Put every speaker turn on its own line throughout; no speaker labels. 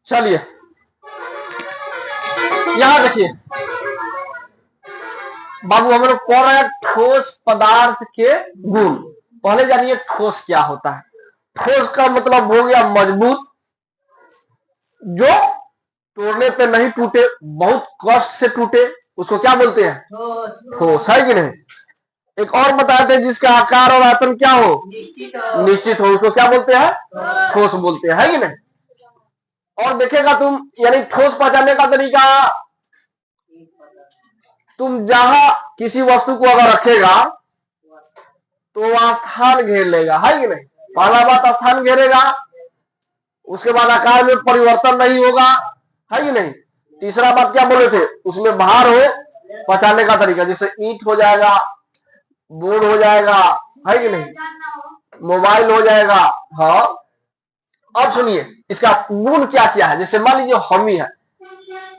चलिए यहां देखिए बाबू, हम लोग पढ़ रहे हैं ठोस पदार्थ के गुण। पहले जानिए ठोस क्या होता है। ठोस का मतलब हो गया मजबूत, जो तोड़ने पे नहीं टूटे, बहुत कष्ट से टूटे, उसको क्या बोलते हैं? ठोस। है कि नहीं? एक और बताते हैं जिसका आकार और आयतन क्या हो, निश्चित हो, उसको क्या बोलते हैं? ठोस बोलते हैं। है कि नहीं? और देखेगा तुम, यानी ठोस पहचानने का तरीका, तुम जहां किसी वस्तु को अगर रखेगा तो वह स्थान घेर लेगा। है कि नहीं? पहला बात स्थान घेरेगा, उसके बाद आकार में परिवर्तन नहीं होगा। है कि नहीं? तीसरा बात क्या बोले थे, उसमें भार हो, पहचानने का तरीका, जैसे ईंट हो जाएगा, बोर्ड हो जाएगा, है कि नहीं, मोबाइल हो जाएगा। हाँ, अब सुनिए इसका गुण क्या क्या है। जैसे मान लीजिए हमी है,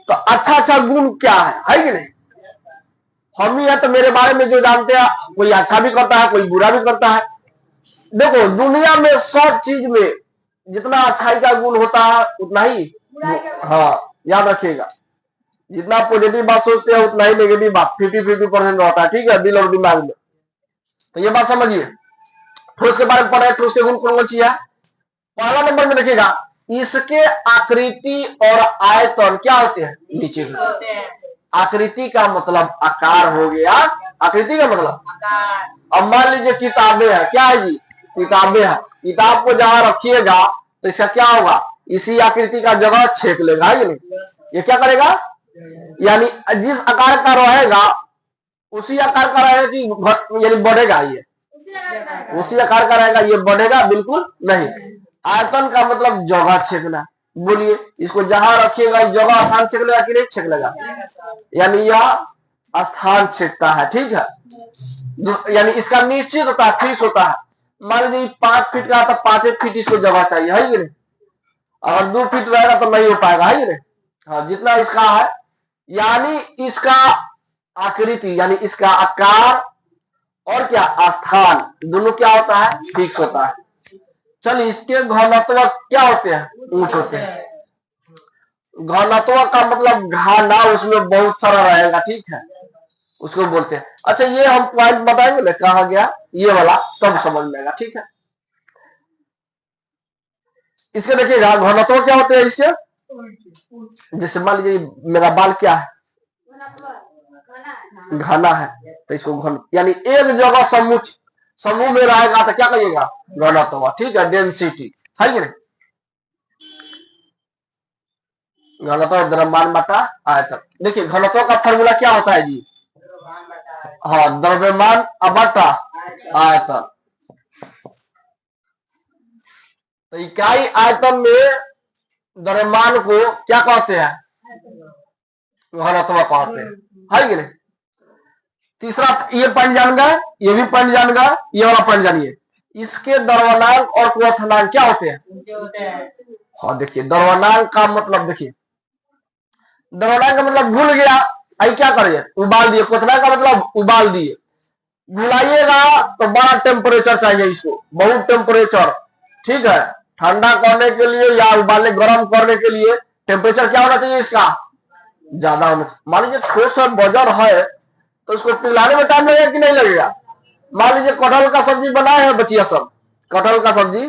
तो अच्छा गुण क्या है कि नहीं? हमी है तो मेरे बारे में जो जानते हैं, कोई अच्छा भी करता है, कोई बुरा भी करता है। देखो दुनिया में सब चीज में जितना अच्छाई का गुण होता है उतना ही, हाँ याद रखिएगा, जितना पॉजिटिव बात सोचते हैं उतना ही नेगेटिव बात 50-50% रहता है। ठीक है, दिल और दिमाग में। तो ये बात समझिए। ठोस के बारे में पढ़े, ठोस के गुण कौन सी है? पहला नंबर में देखिएगा, इसके आकृति और आयतन क्या होते हैं? नीचे होते हैं। आकृति का मतलब आकार हो गया। आकृति का मतलब, अब मान लीजिए किताबें हैं, क्या है जी? किताबें हैं। किताब को जहां रखिएगा तो इसका क्या होगा? इसी आकृति का जगह छेक लेगा। है नहीं? ये क्या करेगा? यानी जिस आकार का रहेगा उसी आकार का रहेगा कि यानी बढ़ेगा? ये उसी आकार का रहेगा, ये बढ़ेगा बिल्कुल नहीं। आयतन का मतलब जगह छेकना। बोलिए, इसको जहां रखिएगा इस जगह स्थान छेक लेगा कि नहीं छेक लेगा? यानी यह स्थान छेकता है। ठीक है, यानी इसका निश्चित होता है, फिक्स होता है। मान लीजिए 5 फीट का तो 5 फीट इसको जगह चाहिए। है कि नहीं? अगर 2 फीट रहेगा तो नहीं हो पाएगा। है कि नहीं? हाँ, जितना इसका है, यानी इसका आकृति यानी इसका आकार और क्या स्थान दोनों क्या होता है? फिक्स होता है। चलिए, इसके घनत्व क्या होते हैं? ऊंच होते हैं। घनत्व का मतलब घाना उसमें बहुत सारा रहेगा। ठीक है, उसको बोलते हैं। अच्छा, ये हम पॉइंट बताएंगे ना कहा गया ये वाला, तब समझ में आएगा। ठीक है, इसके देखिएगा घनत्व क्या होते हैं इसके। जैसे मान लीजिए मेरा बाल क्या है? घना है, तो इसको घन यानी एक जगह समूह में रहेगा तो क्या कहिएगा? घनत्व। ठीक है, डेंसिटी। है कि नहीं? घनत्व द्रव्यमान बटा आयतन। देखिए घनत्व का फॉर्मूला क्या होता है जी? हाँ, द्रव्यमान बटा आयतन। तो इकाई आयतन में द्रव्यमान को क्या कहते हैं? घनत्व कहते हैं। है कि नहीं? तीसरा ये पॉइंट जान गए, ये भी पॉइंट जान गए, ये वाला पॉइंट जानिए, इसके द्रव्यमानक और क्वथनांक क्या होते हैं? हाँ, देखिए द्रव्यमानक का मतलब, देखिए द्रव्यमानक का मतलब भूल गया, आई क्या करिए? उबाल दिए। क्वथनांक का मतलब उबाल दिए। भुलाइएगा तो बड़ा टेम्परेचर चाहिए इसको, बहुत टेम्परेचर। ठीक है, ठंडा करने के लिए या उबालने गर्म करने के लिए टेम्परेचर क्या होना चाहिए इसका? ज्यादा होना चाहिए। मान लीजिए ठोस वजन है तो उसको पिघलाने में टाइम लगेगा कि नहीं लगेगा? मान लीजिए कटहल का सब्जी बनाए हैं बचिया सब, कटहल का सब्जी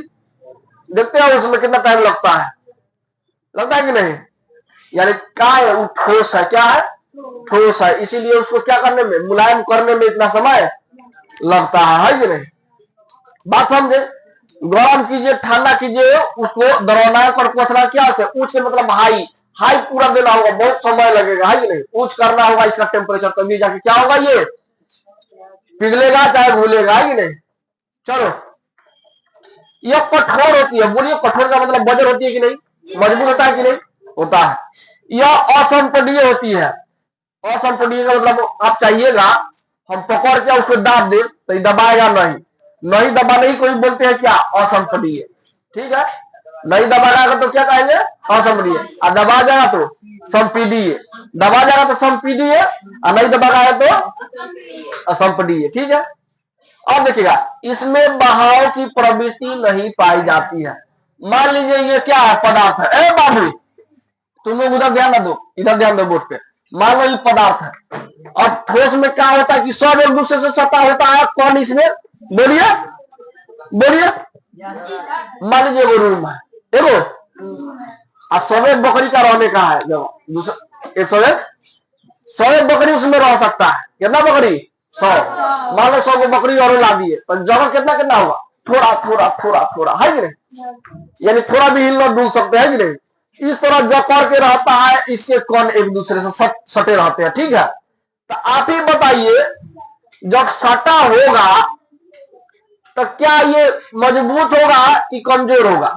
देखते हैं उसमें कितना टाइम लगता है कि नहीं? यानी क्या है? वो ठोस है। क्या है? ठोस है, इसीलिए उसको क्या करने में, मुलायम करने में इतना समय लगता है कि नहीं? बात समझे? गरम कीजिए, ठंडा कीजिए, उसको द्रव्यमानक और क्वथनांक क्या होते हैं? उच्च मतलब हाई पूरा देना होगा, बहुत समय लगेगा। है कि नहीं? उच्च करना होगा इसका टेम्परेचर, तभी जाके क्या होगा? ये पिघलेगा चाहे भूलेगा। है कि नहीं? चलो, यह कठोर होती है। बोलिए, कठोर का मतलब वजन होती है कि नहीं? मजबूत होता है कि नहीं? होता है। यह असंपीड्य होती है। असंपीड्य का मतलब आप चाहिएगा हम पकड़ के उसको दाब दे तो ये दबाएगा नहीं दबाने ही कोई बोलते हैं क्या? असंपीड्य। ठीक है, नहीं दबाएगा तो क्या कहेंगे? असंपीड्य। और दबा जाएगा तो संपीड्य। दबा जाएगा तो संपीड्य और नहीं दबाएगा तो असंपीड्य। ठीक है, अब देखिएगा, इसमें बहाव की प्रवृत्ति नहीं पाई जाती है। मान लीजिए ये क्या है, पदार्थ है। ए बाबू तुम लोग उधर ध्यान ना दो, इधर ध्यान दो बोर्ड पे। मान लो ये पदार्थ है, और ठोस में क्या होता है कि सब एक दूसरे से सटा होता है। कौन इसमें, बोलिए बोलिए। मान लीजिए वो रूम है, देखो, और सवे बकरी का रहने का है। जब दूसरा एक सवे बकरी उसमें रह सकता है। कितना बकरी, 100। मान लो 100 बकरी और ला दिए, तो जगह कितना कितना होगा, थोड़ा थोड़ा थोड़ा थोड़ा, है कि नहीं? यानी थोड़ा भी हिल डुल सकते हैं कि नहीं? इस तरह जकड़ के रहता है, इसके कण एक दूसरे से सटे रहते हैं। ठीक है, तो आप ही बताइए, जब सटा होगा तो क्या ये मजबूत होगा कि कमजोर होगा?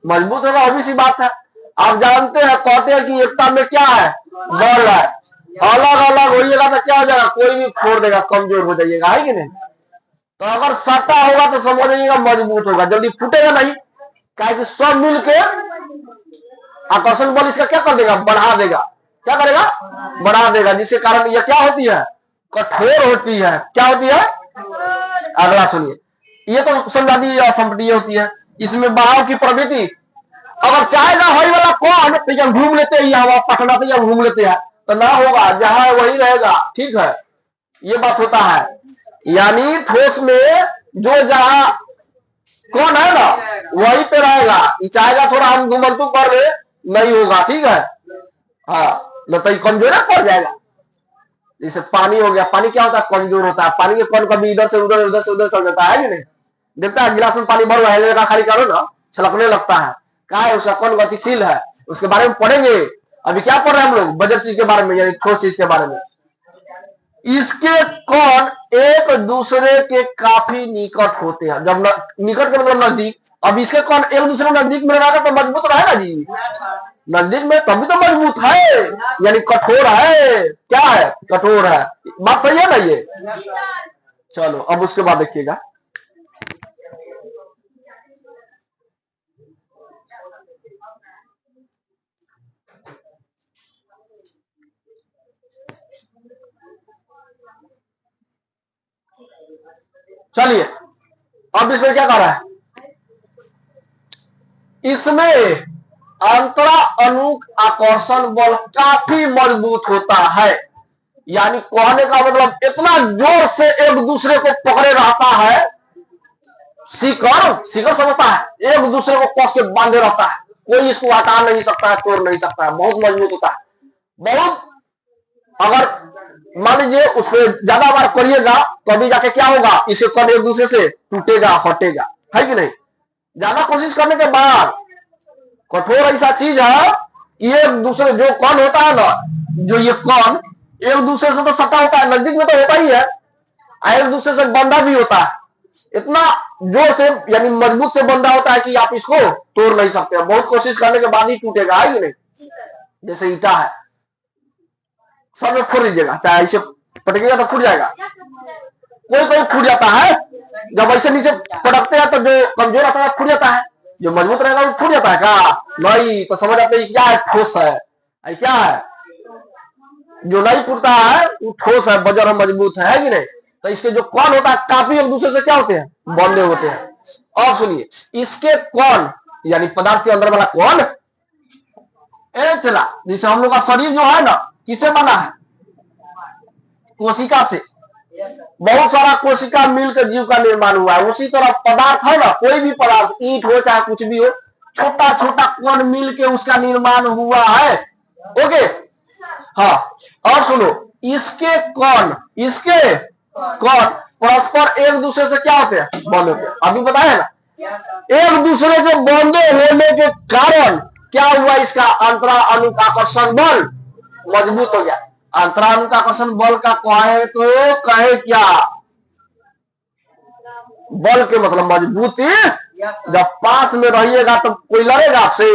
मजबूत होगा, obvious सी बात है। आप जानते हैं, कहते हैं कि एकता में क्या है, बल है। अलग अलग होइएगा तो क्या हो जाएगा, कोई भी फोड़ देगा, कमजोर हो जाइएगा, है कि नहीं? तो अगर सटा होगा तो समझ जाइएगा मजबूत होगा, जल्दी फूटेगा नहीं। क्या कि सब मिलके आकर्षण बल इसका क्या कर देगा, बढ़ा देगा। क्या करेगा, बढ़ा देगा, जिसके कारण यह क्या होती है, कठोर होती है। क्या होती है, अगला सुनिए। ये तो समझा दी असंपटीय होती है। इसमें बहाव की प्रवृत्ति, अगर चाहेगा हई वाला कौन तो यहाँ घूम लेते हैं, यहाँ पटना तो यहाँ घूम लेते हैं, तो ना होगा, जहां वही रहेगा। ठीक है, ये बात होता है। यानी ठोस में जो जहां कौन है ना, वही पे रहेगा। चाहेगा थोड़ा हम घुमंतु कर ले, नहीं होगा। ठीक है, हाँ, न तो कमजोर पड़ जाएगा। जैसे पानी हो गया, पानी क्या होता है, कमजोर होता है। पानी के कौन कभी इधर से उधर, उधर से उधर चल जाता है कि नहीं? देखता है गिलास में पानी भर हुआ है, खाली करो ना, छलकने लगता है। क्या है, उसका कौन गतिशील है, उसके बारे में पढ़ेंगे। अभी क्या पढ़ रहे हैं हम लोग, बजट चीज के बारे में, यानी ठोस चीज के बारे में। इसके कौन एक दूसरे के काफी निकट होते हैं। जब निकट के मतलब नजदीक। अब इसके कौन एक दूसरे नजदीक में रहेगा तो मजबूत रहेगा जी, नजदीक में, तभी तो मजबूत है, यानी कठोर है। क्या है, कठोर है। बात सही है ना ये? चलो अब उसके बाद देखिएगा, चलिए अब इसमें क्या कर रहा है, इसमें अंतरा अनुक आकर्षण बल काफी मजबूत होता है। यानी कहने का मतलब इतना जोर से एक दूसरे को पकड़े रहता है। सीकर समझता है, एक दूसरे को कस के बांधे रहता है, कोई इसको हटा नहीं सकता है, तोड़ नहीं सकता है। बहुत मजबूत होता है, बहुत। अगर मान लीजिए उस पर ज्यादा बार करिएगा तो अभी जाके क्या होगा, इसे कण एक दूसरे से टूटेगा, हटेगा, है कि नहीं? ज्यादा कोशिश करने के बाद कठोर ऐसा चीज है कि एक दूसरे जो कण होता है ना, जो ये कण एक दूसरे से तो सटा होता है, नजदीक में तो होता ही है, एक दूसरे से बंधा भी होता है। इतना जोर से यानी मजबूत से बंधा होता है कि आप इसको तोड़ नहीं सकते। बहुत कोशिश करने के बाद ही टूटेगा, है कि नहीं? जैसे ईटा है, सब में फोड़ दीजिएगा, चाहे ऐसे पटकेगा तो फूट जाएगा, कोई फूट जाता है। जब ऐसे नीचे पटकते हैं तो जो कमजोर आता है फूट जाता है, जो मजबूत रहेगा वो फूट जाता है। क्या नहीं, तो समझ आते हैं क्या है, ठोस है। क्या है, जो नहीं फूटता है वो ठोस है, बजर मजबूत है कि नहीं? तो इसके जो कण होता है काफी एक दूसरे से क्या होते हैं, बंधे होते हैं। और सुनिए, इसके कण यानी पदार्थ के अंदर वाला कण चला, जैसे हम लोग का शरीर जो है ना, किससे बना है, कोशिका से। बहुत सारा कोशिका मिलकर जीव का निर्माण हुआ है। उसी तरह पदार्थ है ना, कोई भी पदार्थ, ईंट हो चाहे कुछ भी हो, छोटा छोटा कण मिलके उसका निर्माण हुआ है। ओके, हाँ। और सुनो, इसके कण परस्पर एक दूसरे से क्या होते हैं, बंधे होते हैं। अभी बताया ना, एक दूसरे के बंधे होने के कारण क्या हुआ, इसका अंतरा अनुक आकर्षण बल मजबूत हो गया। अंतरा अनुक आकर्षण बल का कहे तो कहे क्या, बल के मतलब मजबूती। जब पास में रहिएगा तो कोई लड़ेगा आपसे।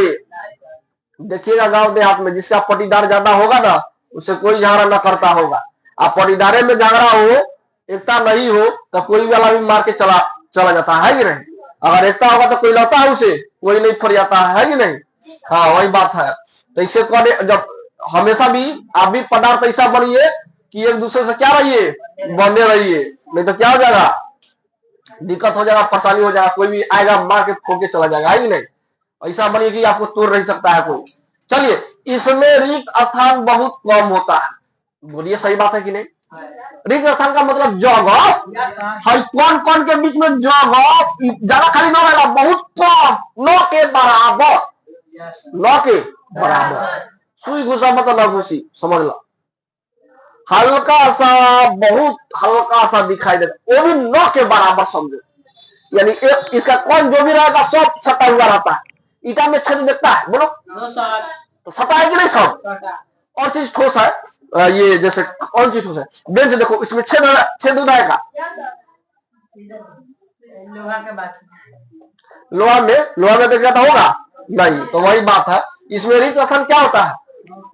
देखिएगा गांव देहात में जिसका पटीदार ज्यादा होगा ना, उससे कोई झगड़ा न करता होगा। आप पटीदारे में झगड़ा हो, एकता नहीं हो, तो कोई वाला भी मार के चला जाता है कि नहीं? अगर एकता होगा तो कोई लड़ता है उसे, कोई नहीं फट जाता है कि नहीं? हाँ, वही बात है। तो इससे जब हमेशा भी आप भी पदार्थ ऐसा बनिए कि एक दूसरे से क्या रहिए, बंधे रहिए, नहीं तो क्या हो जाएगा, दिक्कत हो जाएगा, परेशानी हो जाएगा, कोई भी आएगा मार के फोड़ के चला जाएगा, है कि नहीं। ऐसा बनिए कि आपको तोड़ नहीं सकता है कोई। चलिए, इसमें रिक्त स्थान बहुत कम होता है। बोलिए सही बात है कि नहीं। रिक्त स्थान का मतलब जगह है कौन कौन के बीच में जगह ज्यादा खाली न रहेगा, बहुत कम, न के बराबर, न के बराबर। सुई घुसा मतलब न घुसी, समझ लो। हल्का सा, बहुत हल्का सा दिखाई देगा, वो भी न के बराबर समझो। यानी एक इसका कौन जो भी रहेगा सब सटा हुआ रहता है। ईटा में छेद देखता है, बोलो तो सटा है कि नहीं सब। और चीज ठोस है, ये जैसे कौन चीज ठोस है, बेंच देखो इसमें छेद छेद उठाएगा। लोहा में देख जाता होगा नहीं, तो वही बात है। इसमें रिक्त स्थान क्या होता है,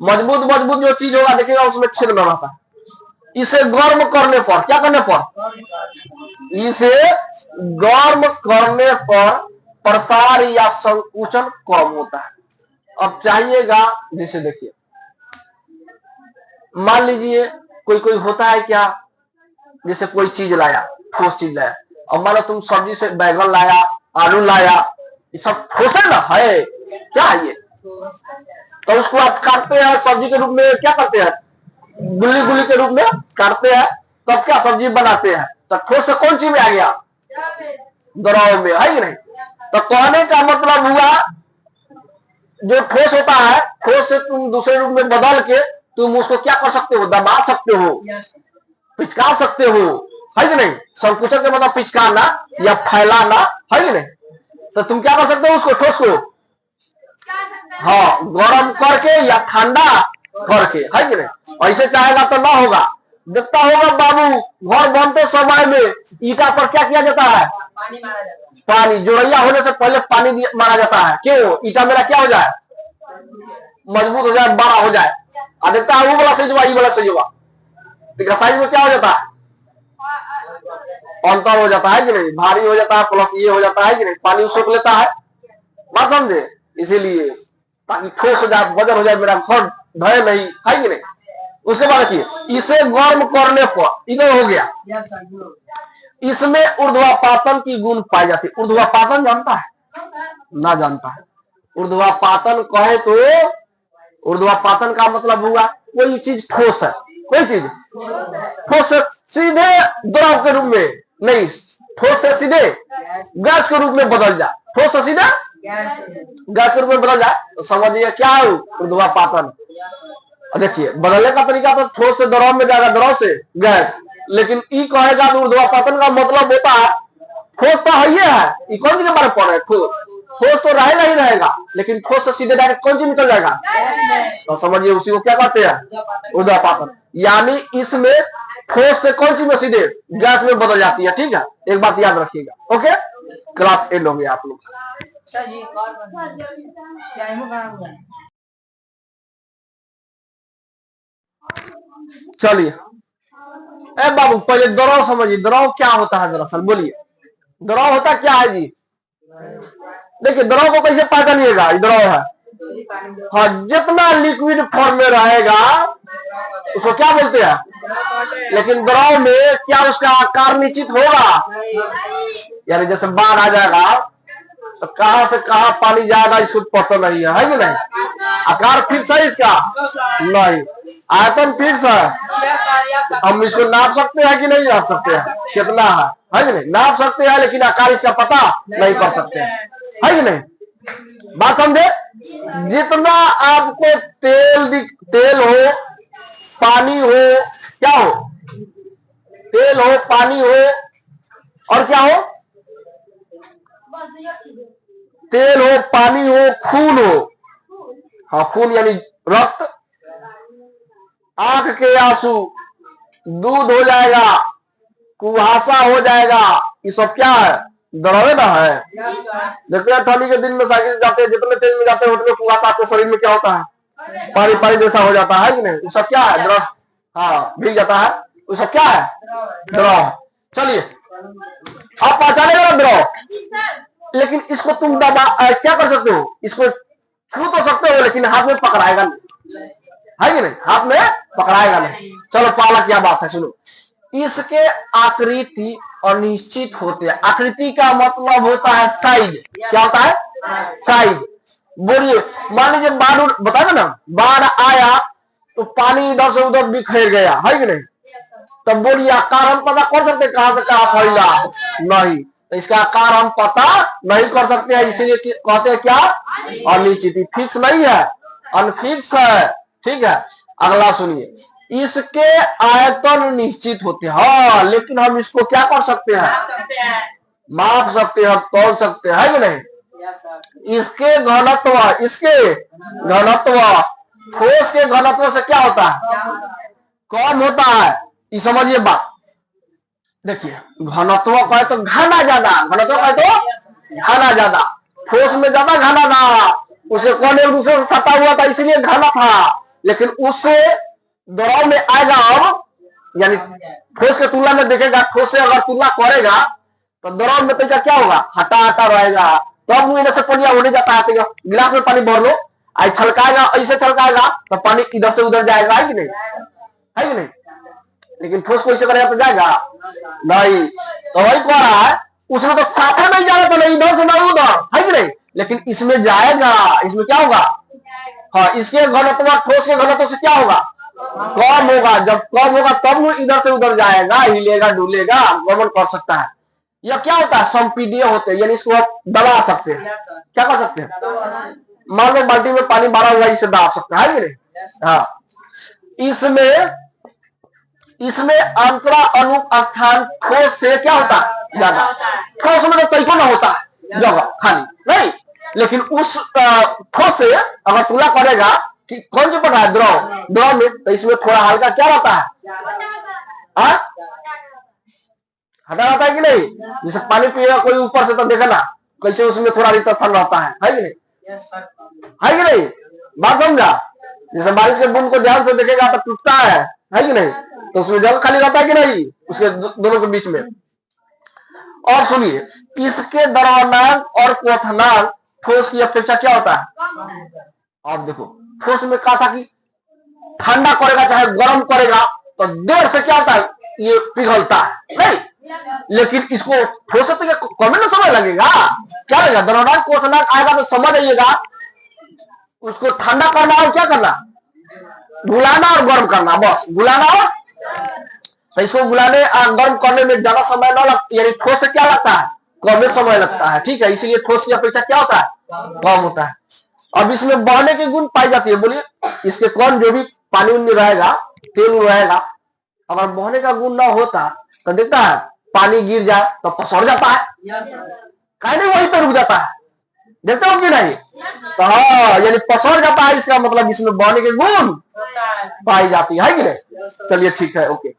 मजबूत मजबूत जो चीज होगा देखिएगा उसमें छेद में रहता है। इसे गर्म करने पर, क्या करने पर, इसे गर्म करने पर प्रसार या संकुचन कम होता है। अब चाहिएगा, जैसे देखिए मान लीजिए कोई कोई होता है क्या, जैसे कोई चीज लाया, ठोस चीज लाया, अब मान लो तुम सब्जी से बैगन लाया, आलू लाया, ये सब ठोस है ना, है क्या है ये। तो उसको आप काटते हैं सब्जी के रूप में, क्या करते हैं, गुल्ली गुल्ली के रूप में काटते हैं, तब क्या सब्जी बनाते हैं। तो ठोस से कौन चीज में आ गया, द्रव में, है कि नहीं। तो कहने का मतलब हुआ जो ठोस होता है, ठोस से तुम दूसरे रूप में बदल के तुम उसको क्या कर सकते हो, दबा सकते हो, पिचका सकते हो, है कि नहीं। संकुचन के मतलब पिचकाना या फैलाना, है कि नहीं। तो तुम क्या कर सकते हो उसको, ठोस को, हाँ, गर्म करके या ठंडा करके, है कि नहीं। ऐसे चाहेगा तो ना होगा। देखता होगा बाबू घर बनते समय में ईटा पर क्या किया जाता है, पानी जोड़ैया होने से पहले पानी मारा जाता है। क्यों, ईटा मेरा क्या हो जाए, मजबूत हो जाए, बड़ा हो जाए। और देखता है वो वाला सही हुआ, ये वाला सही हुआ, तो साइज में क्या हो जाता है, अंतर हो जाता है कि नहीं, भारी हो जाता है, प्लस ये हो जाता है कि नहीं, पानी सोख लेता है, बात समझे। इसीलिए ताकि ठोस हो जाए, वजन हो जाए, मेरा घर ढहे नहीं, है कि नहीं। उसके बाद देखिए इसे गर्म करने पर, इधर हो गया, इसमें ऊर्ध्वापातन की गुण पाई जाती है। ऊर्ध्वापातन जानता है, ना जानता है। ऊर्ध्वापातन कहे तो ऊर्ध्वापातन का मतलब हुआ कोई चीज ठोस है, कोई चीज ठोस से सीधे द्रव के रूप में नहीं, ठोस से सीधे गैस के रूप में बदल जाए, ठोस से सीधे गैस के रूप में बदल जाए, तो समझिए क्या है ऊर्ध्वापातन। देखिए बदलने का तरीका तो ठोस से द्रव में जाएगा, द्रव से गैस, लेकिन ई कहेगा तो ऊर्ध्वापातन का मतलब होता है ठोस तो है, ये कौन चीज के बारे में पढ़ रहे हैं, ठोस तो रहेगा ही रहेगा, लेकिन ठोस से सीधे डायरेक्ट कौन चीज में चल जाएगा, तो समझिए उसी को क्या कहते हैं, ऊर्ध्वापातन। यानी इसमें ठोस से कौन चीज में सीधे गैस में बदल जाती है। ठीक है, एक बात याद रखिएगा। ओके, क्लास एंड हो गया आप लोग। चलिए ए बाबू पहले द्रव समझिए, द्रव क्या होता है दरअसल, बोलिए द्रव होता क्या है जी। देखिए द्रव को कैसे पहचानिएगा, द्रव है, हाँ, जितना लिक्विड फॉर्म में रहेगा उसको क्या बोलते हैं। लेकिन द्रव में क्या उसका आकार निश्चित होगा, यानी जैसे बाढ़ आ जाएगा तो कहां से कहां पानी जाएगा इसको पता नहीं है कि नहीं। आकार फिक्स है इसका नहीं, आयतन फिक्स है। हम इसको नाप सकते हैं कि नहीं नाप सकते हैं, कितना है कि नहीं, नाप सकते हैं, लेकिन आकार इसका पता नहीं कर सकते हैं, है कि नहीं। बात समझे। जितना आपको तेल हो, पानी हो, क्या हो, तेल हो, पानी हो, और क्या हो, तेल हो, पानी हो, खून हो, हाँ खून यानी रक्त, आंख के आंसू, दूध हो जाएगा, कुहासा हो जाएगा, ये सब क्या है, द्रव ना है। देखते हैं ठंडी के दिन में साइकिल जाते हैं, जितने तेज में जाते हैं उतने कुहासा आपके शरीर में क्या होता है, पानी पानी जैसा हो जाता है कि नहीं, वो सब क्या है, द्रव, हाँ भीग जाता है, वो सब क्या है, द्रव। चलिए आप पहचानेगा द्रव, लेकिन इसको तुम दबा क्या कर सकते हो, इसको छू तो सकते हो, लेकिन हाथ में पकड़ाएगा नहीं, है कि नहीं, हाथ में पकड़ाएगा नहीं। चलो पाला क्या बात है सुनो, इसके आकृति अनिश्चित होते हैं। आकृति का मतलब होता है साइज। क्या होता है? साइज। बोलिए, मान लीजिए बाढ़ बताया ना, बाढ़ आया तो पानी इधर से उधर बिखर गया, है कि नहीं? तब बोलिए आकार हम पता कर सकते कहां से कहां फैला? नहीं। तो इसका आकार हम पता नहीं कर सकते हैं, इसीलिए कहते हैं क्या? अनिश्चित। फिक्स नहीं है, अनफिक्स है। ठीक है, अगला सुनिए। इसके आयतन निश्चित होते हैं। हाँ, लेकिन हम इसको क्या कर सकते हैं? माप सकते हैं, तोल सकते हैं, है कि नहीं? इसके घनत्व, ठोस के घनत्व से क्या होता है? कम होता है। ये समझिए बात। देखिए, घनत्व कहे तो घना ज्यादा, घनत्व कहे तो घना ज्यादा, ठोस में ज्यादा घना था, उसे कौन एक दूसरे से सटा हुआ था इसलिए घना था, लेकिन उससे द्रव में आएगा अब, यानी ठोस के तुलना में देखेगा, ठोस से अगर तुलना करेगा तो द्रव में तो क्या होगा? हटा हटा रहेगा। तब वो इधर से पनिया होने जाता है। तो गिलास में पानी भर लो, आई छलकाएगा, ऐसे छलकाएगा तो पानी इधर से उधर जाएगा, है कि नहीं? है कि नहीं? लेकिन ठोस को ऐसे करेगा तो जाएगा नहीं। तो वही कह रहा है, उसमें तो साथे नहीं जाएगा, तो नहीं इधर से ना उधर, है कि नहीं? लेकिन इसमें जाएगा। इसमें क्या होगा? हाँ, इसके घनत्व ठोस के घनत्व से क्या होगा? कम होगा। जब कम होगा तब वो इधर से उधर जाएगा, हिलेगा डुलेगा, गमन कर सकता है। यह क्या होता है? संपीडीय होते हैं, यानी इसको आप दबा सकते हैं। क्या कर सकते हैं? मान लो बाल्टी में पानी भरा हुआ, इसे दाब सकता है कि नहीं? हाँ, इसमें अंतरा अनुस्थान ठोस से क्या होता है? ज्यादा। ठोस में तो तैको ना होता है जगह खाली नहीं, लेकिन उस ठोस से अगर तुलना करेगा कि कौन सी पता है? द्रव में, तो इसमें थोड़ा हल्का क्या रहता है? हटा रहता है कि नहीं? जैसे पानी पिएगा कोई ऊपर से तो देखा ना कैसे उसमें थोड़ा रितसन रहता है कि नहीं? है कि नहीं? बात समझा? जैसे बारिश के बूंद को ध्यान से देखेगा तो टूटता है कि नहीं? तो उसमें जल खाली रहता है कि नहीं? उसके दोनों के बीच में। और सुनिए, इसके द्रवनांक और क्वथनांक ठोस की अपेक्षा क्या होता है? आप देखो, ठोस में कहा था कि ठंडा करेगा चाहे गर्म करेगा तो देर से क्या होता है? ये पिघलता है नहीं, लेकिन इसको ठोस से कम ना समय लगेगा। क्या लगेगा? द्रवनांक क्वथनांक आएगा तो समझ आइएगा, उसको ठंडा करना और क्या करना? घुलाना और गर्म करना, बस घुलाना और। तो इसको घुलाने और गर्म करने में ज्यादा समय न लगता, यानी ठोस से क्या लगता है? कम समय लगता है। ठीक है, इसीलिए ठोस की अपेक्षा क्या होता है? कम होता है। अब इसमें बहने के गुण पाई जाती है। बोलिए, इसके कौन जो भी पानी उनमें रहेगा, तेल रहेगा, अगर बहने का गुण ना होता तो देखता है पानी गिर जाए तो पसर जाता है, कहीं नहीं वहीं पे रुक जाता है, देखते हो कि नहीं? तो हाँ, यानी पसर जाता है, इसका मतलब इसमें बहने के गुण पाई जाती है कि नहीं? चलिए ठीक है, ओके।